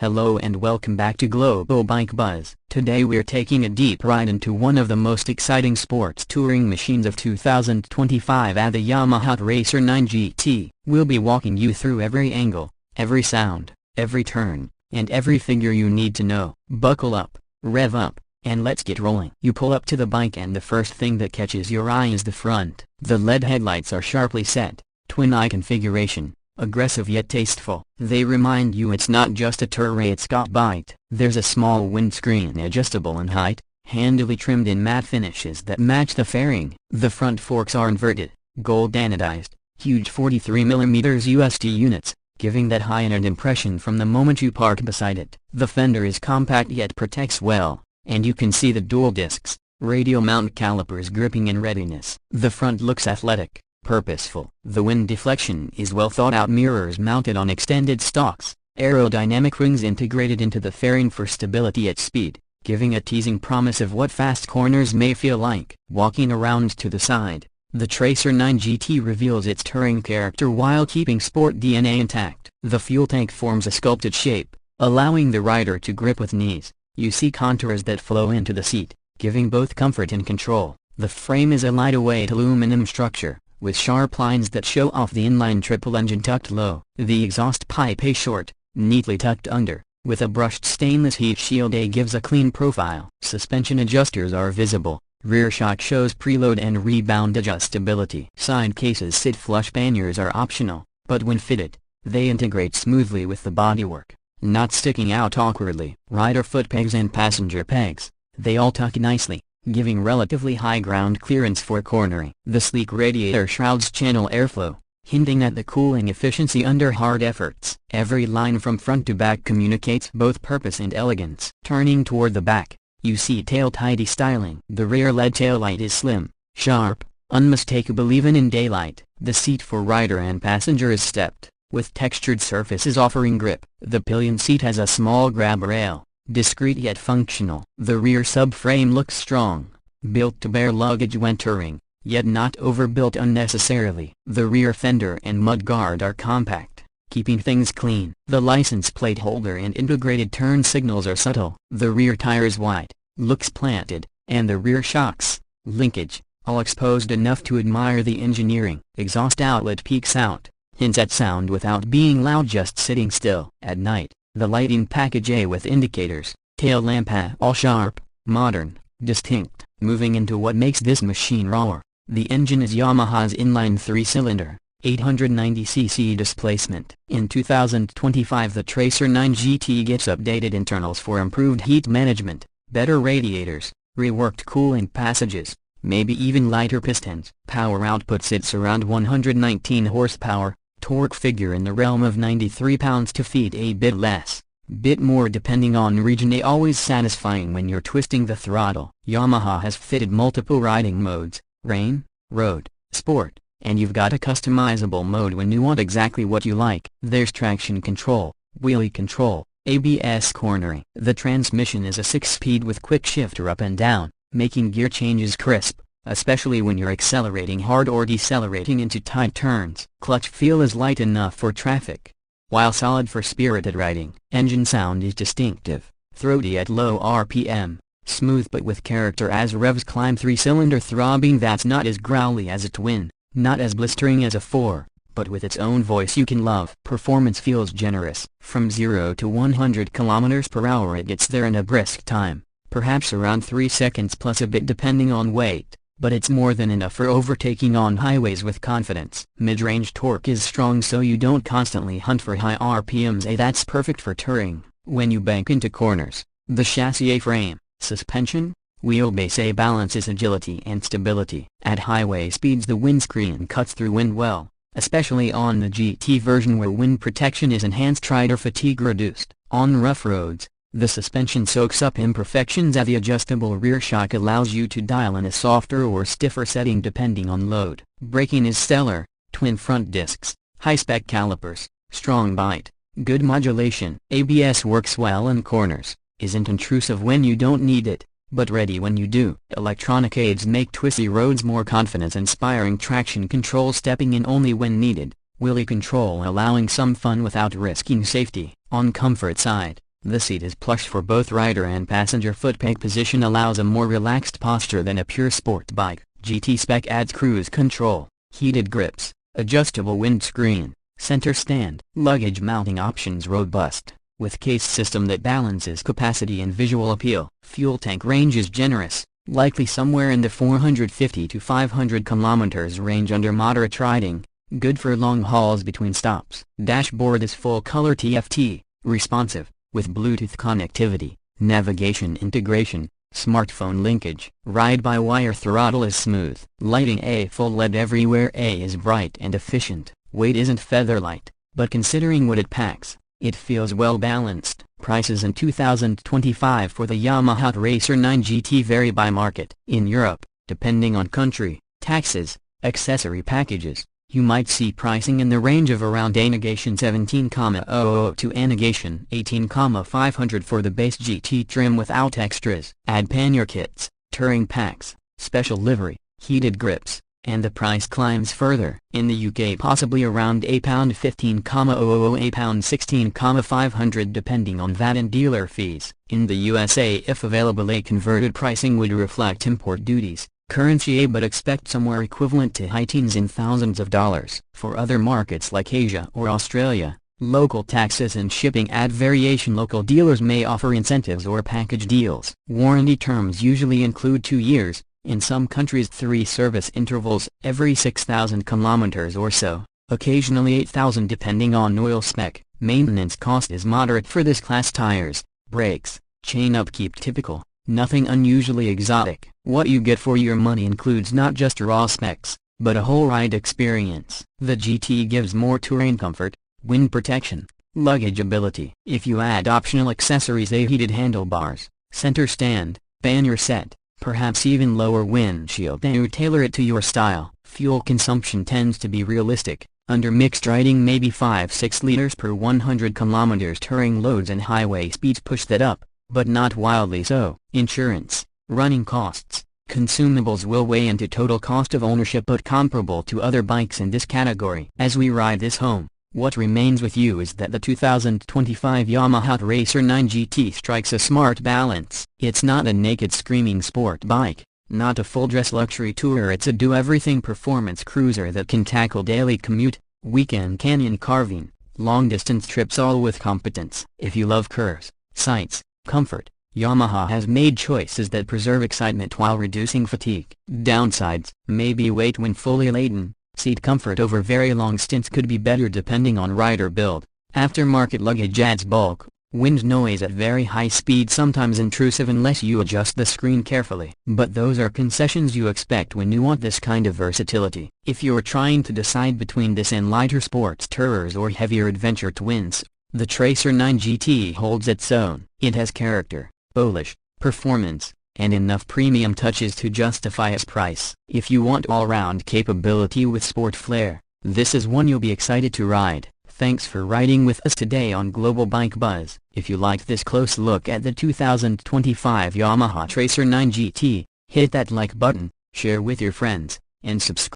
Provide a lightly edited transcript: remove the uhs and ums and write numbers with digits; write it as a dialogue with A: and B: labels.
A: Hello and welcome back to Global Bike Buzz. Today we're taking a deep ride into one of the most exciting sports touring machines of 2025 at the Yamaha Tracer 9 GT. We'll be walking you through every angle, every sound, every turn, and every figure you need to know. Buckle up, rev up, and let's get rolling. You pull up to the bike and the first thing that catches your eye is the front. The LED headlights are sharply set, twin-eye configuration. Aggressive yet tasteful. They remind you it's not just a touray, it's got bite. There's a small windscreen adjustable in height, handily trimmed in matte finishes that match the fairing. The front forks are inverted, gold anodized, huge 43mm USD units, giving that high-end impression from the moment you park beside it. The fender is compact yet protects well, and you can see the dual discs, radial mount calipers gripping in readiness. The front looks athletic, purposeful. The wind deflection is well thought out, mirrors mounted on extended stalks, aerodynamic rings integrated into the fairing for stability at speed, giving a teasing promise of what fast corners may feel like. Walking around to the side, the Tracer 9 GT reveals its touring character while keeping sport DNA intact. The fuel tank forms a sculpted shape, allowing the rider to grip with knees. You see contours that flow into the seat, giving both comfort and control. The frame is a lightweight aluminum structure, with sharp lines that show off the inline triple engine tucked low. The exhaust pipe is short, neatly tucked under, with a brushed stainless heat shield. Gives a clean profile. Suspension adjusters are visible. Rear shock shows preload and rebound adjustability. Side cases sit flush. Panniers are optional, but when fitted, they integrate smoothly with the bodywork, not sticking out awkwardly. Rider foot pegs and passenger pegs, they all tuck nicely, giving relatively high ground clearance for cornering. The sleek radiator shrouds channel airflow, hinting at the cooling efficiency under hard efforts. Every line from front to back communicates both purpose and elegance. Turning toward the back, you see tail-tidy styling. The rear LED taillight is slim, sharp, unmistakable even in daylight. The seat for rider and passenger is stepped, with textured surfaces offering grip. The pillion seat has a small grab rail, discreet yet functional. The rear subframe looks strong, built to bear luggage when touring, yet not overbuilt unnecessarily. The rear fender and mudguard are compact, keeping things clean. The license plate holder and integrated turn signals are subtle. The rear tires wide, looks planted, and the rear shocks, linkage, all exposed enough to admire the engineering. Exhaust outlet peaks out, hints at sound without being loud just sitting still. At night, the lighting package with indicators, tail lamp all sharp, modern, distinct. Moving into what makes this machine roar, the engine is Yamaha's inline 3-cylinder, 890cc displacement. In 2025 the Tracer 9 GT gets updated internals for improved heat management, better radiators, reworked cooling passages, maybe even lighter pistons. Power output sits around 119 horsepower. Torque figure in the realm of 93 pounds-feet, a bit less, bit more depending on region. Always satisfying when you're twisting the throttle. Yamaha has fitted multiple riding modes: rain, road, sport, and you've got a customizable mode when you want exactly what you like. There's traction control, wheelie control, ABS cornering. The transmission is a 6-speed with quick shifter up and down, making gear changes crisp, especially when you're accelerating hard or decelerating into tight turns. Clutch feel is light enough for traffic, while solid for spirited riding. Engine sound is distinctive, throaty at low RPM, smooth but with character as revs climb. 3-cylinder throbbing that's not as growly as a twin, not as blistering as a 4, but with its own voice you can love. Performance feels generous. From 0 to 100 km/h it gets there in a brisk time, perhaps around 3 seconds plus a bit depending on weight, but it's more than enough for overtaking on highways with confidence. Mid-range torque is strong so you don't constantly hunt for high RPMs. That's perfect for touring, when you bank into corners. The chassis frame, suspension, wheelbase balances agility and stability. At highway speeds the windscreen cuts through wind well, especially on the GT version where wind protection is enhanced, rider fatigue reduced. On rough roads, the suspension soaks up imperfections as the adjustable rear shock allows you to dial in a softer or stiffer setting depending on load. Braking is stellar, twin front discs, high-spec calipers, strong bite, good modulation. ABS works well in corners, isn't intrusive when you don't need it, but ready when you do. Electronic aids make twisty roads more confidence-inspiring. Traction control stepping in only when needed, wheelie control allowing some fun without risking safety. On comfort side, The seat is plush for both rider and passenger. Footpeg position allows a more relaxed posture than a pure sport bike. GT spec adds cruise control, heated grips, adjustable windscreen, center stand. Luggage mounting options robust, with case system that balances capacity and visual appeal. Fuel tank range is generous, likely somewhere in the 450 to 500 kilometers range under moderate riding, good for long hauls between stops. Dashboard is full-color TFT, responsive, with Bluetooth connectivity, navigation integration, smartphone linkage. Ride-by-wire throttle is smooth. Lighting: A full LED everywhere. A is bright and efficient. Weight isn't featherlight, but considering what it packs, it feels well balanced. Prices in 2025 for the Yamaha Tracer 9 GT vary by market. In Europe, depending on country, taxes, accessory packages, you might see pricing in the range of around A-negation 17,000 to A-negation 18,500 for the base GT trim without extras. Add pannier kits, touring packs, special livery, heated grips, and the price climbs further. In the UK possibly around £15,000 £16,500 depending on VAT and dealer fees. In the USA, if available, a converted pricing would reflect import duties, currency, but expect somewhere equivalent to high teens in thousands of dollars. For other markets like Asia or Australia, local taxes and shipping add variation. Local dealers may offer incentives or package deals. Warranty terms usually include 2 years, in some countries 3 service intervals every 6,000 kilometers or so, occasionally 8,000 depending on oil spec. Maintenance cost is moderate for this class. Tires, brakes, chain upkeep typical, nothing unusually exotic. What you get for your money includes not just raw specs, but a whole ride experience. The GT gives more terrain comfort, wind protection, luggage ability. If you add optional accessories: a heated handlebars, center stand, pannier set, perhaps even lower windshield, and you tailor it to your style. Fuel consumption tends to be realistic, under mixed riding maybe 5-6 liters per 100 kilometers. Touring loads and highway speeds push that up, but not wildly so. Insurance, running costs, consumables will weigh into total cost of ownership, but comparable to other bikes in this category. As we ride this home, what remains with you is that the 2025 Yamaha Tracer 9 GT strikes a smart balance. It's not a naked screaming sport bike, not a full-dress luxury tourer. It's a do-everything performance cruiser that can tackle daily commute, weekend canyon carving, long-distance trips, all with competence. If you love curves, sights, comfort, Yamaha has made choices that preserve excitement while reducing fatigue. Downsides: maybe weight when fully laden. Seat comfort over very long stints could be better depending on rider build. Aftermarket luggage adds bulk. Wind noise at very high speed, sometimes intrusive unless you adjust the screen carefully. But those are concessions you expect when you want this kind of versatility. If you're trying to decide between this and lighter sports tourers or heavier adventure twins, the Tracer 9 GT holds its own. It has character, polish, performance, and enough premium touches to justify its price. If you want all-round capability with sport flair, this is one you'll be excited to ride. Thanks for riding with us today on Global Bike Buzz. If you liked this close look at the 2025 Yamaha Tracer 9 GT, hit that like button, share with your friends, and subscribe.